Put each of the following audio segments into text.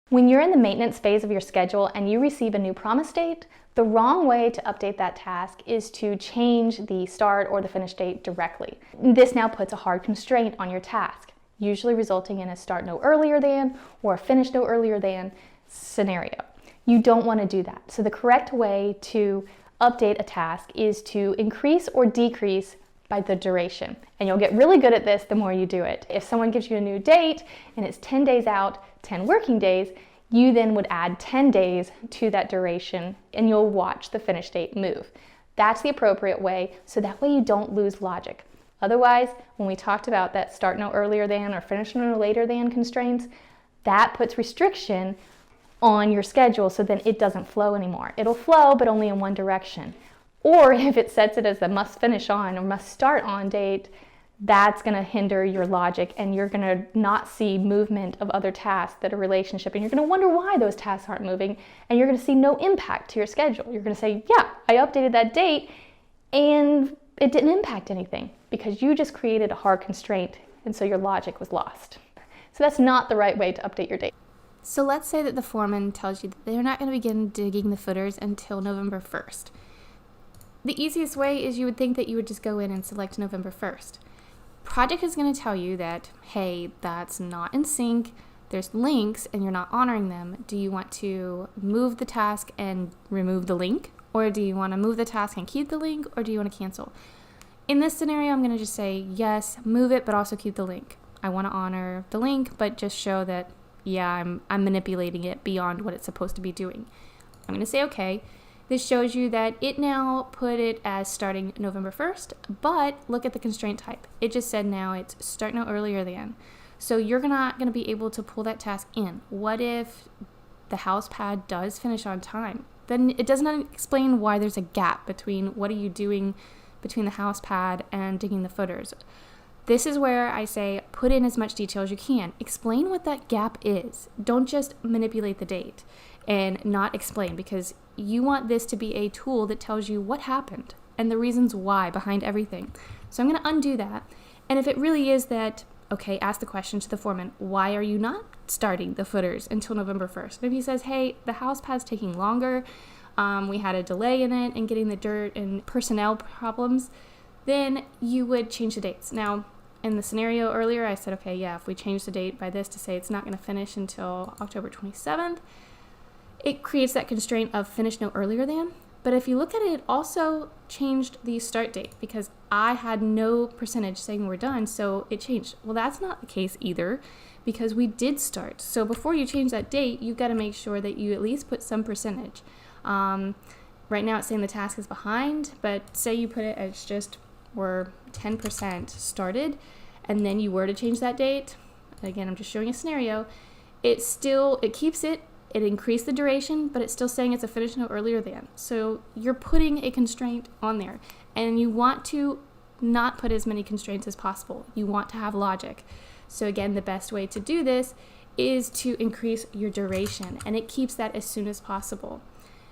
When you're in the maintenance phase of your schedule and you receive a new promise date, the wrong way to update that task is to change the start or the finish date directly. This now puts a hard constraint on your task, usually resulting in a start no earlier than or a finish no earlier than scenario. You don't want to do that. So the correct way to update a task is to increase or decrease by the duration. And you'll get really good at this the more you do it. If someone gives you a new date and it's 10 days out, 10 working days, you then would add 10 days to that duration and you'll watch the finish date move. That's the appropriate way, so that way you don't lose logic. Otherwise, when we talked about that start no earlier than or finish no later than constraints, that puts restriction on your schedule so then it doesn't flow anymore. It'll flow, but only in one direction. Or if it sets it as the must finish on or must start on date, that's going to hinder your logic and you're going to not see movement of other tasks that are relationship, and you're going to wonder why those tasks aren't moving, and you're going to see no impact to your schedule. You're going to say, yeah, I updated that date and it didn't impact anything because you just created a hard constraint, and so your logic was lost. So that's not the right way to update your date. So let's say that the foreman tells you that they're not going to begin digging the footers until November 1st. The easiest way is you would think that you would just go in and select November 1st. Project is going to tell you that, hey, that's not in sync, there's links and you're not honoring them. Do you want to move the task and remove the link? Or do you want to move the task and keep the link? Or do you want to cancel? In this scenario, I'm going to just say, yes, move it, but also keep the link. I want to honor the link, but just show that, yeah, I'm manipulating it beyond what it's supposed to be doing. I'm going to say, okay. This shows you that it now put it as starting November 1st, but look at the constraint type. It just said now it's start no earlier than. So you're not going to be able to pull that task in. What if the house pad does finish on time? Then it does not explain why there's a gap between what are you doing between the house pad and digging the footers. This is where I say put in as much detail as you can. Explain what that gap is. Don't just manipulate the date and not explain, because you want this to be a tool that tells you what happened and the reasons why behind everything. So I'm going to undo that. And if it really is that, okay, ask the question to the foreman, why are you not starting the footers until November 1st? And if he says, hey, the house pad's taking longer, we had a delay in it and getting the dirt and personnel problems, then you would change the dates. Now, in the scenario earlier, I said, okay, yeah, if we change the date by this to say it's not going to finish until October 27th, it creates that constraint of finish no earlier than. But if you look at it, it also changed the start date because I had no percentage saying we're done, so it changed. Well, that's not the case either because we did start. So before you change that date, you've got to make sure that you at least put some percentage. Right now it's saying the task is behind, but say you put it as just we're 10% started and then you were to change that date. Again, I'm just showing a scenario. It keeps it. It increased the duration, but it's still saying it's a finish no earlier than. So you're putting a constraint on there, and you want to not put as many constraints as possible. You want to have logic. So again, the best way to do this is to increase your duration, and it keeps that as soon as possible.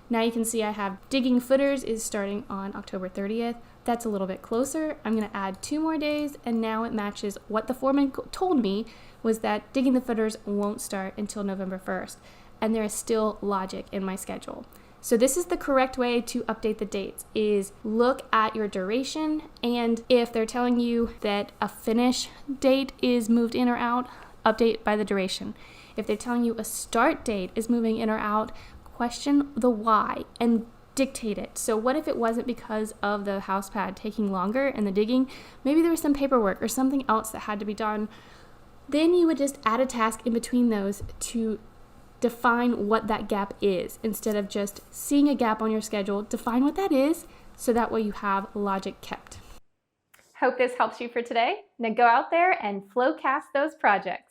Now you can see I have digging footers is starting on October 30th. That's a little bit closer. I'm going to add 2 more days, and now it matches what the foreman told me was that digging the footers won't start until November 1st. And there is still logic in my schedule. So this is the correct way to update the dates, is look at your duration, and if they're telling you that a finish date is moved in or out, update by the duration. If they're telling you a start date is moving in or out, question the why and dictate it. So what if it wasn't because of the house pad taking longer and the digging? Maybe there was some paperwork or something else that had to be done. Then you would just add a task in between those to define what that gap is. Instead of just seeing a gap on your schedule, define what that is so that way you have logic kept. Hope this helps you for today. Now go out there and flowcast those projects.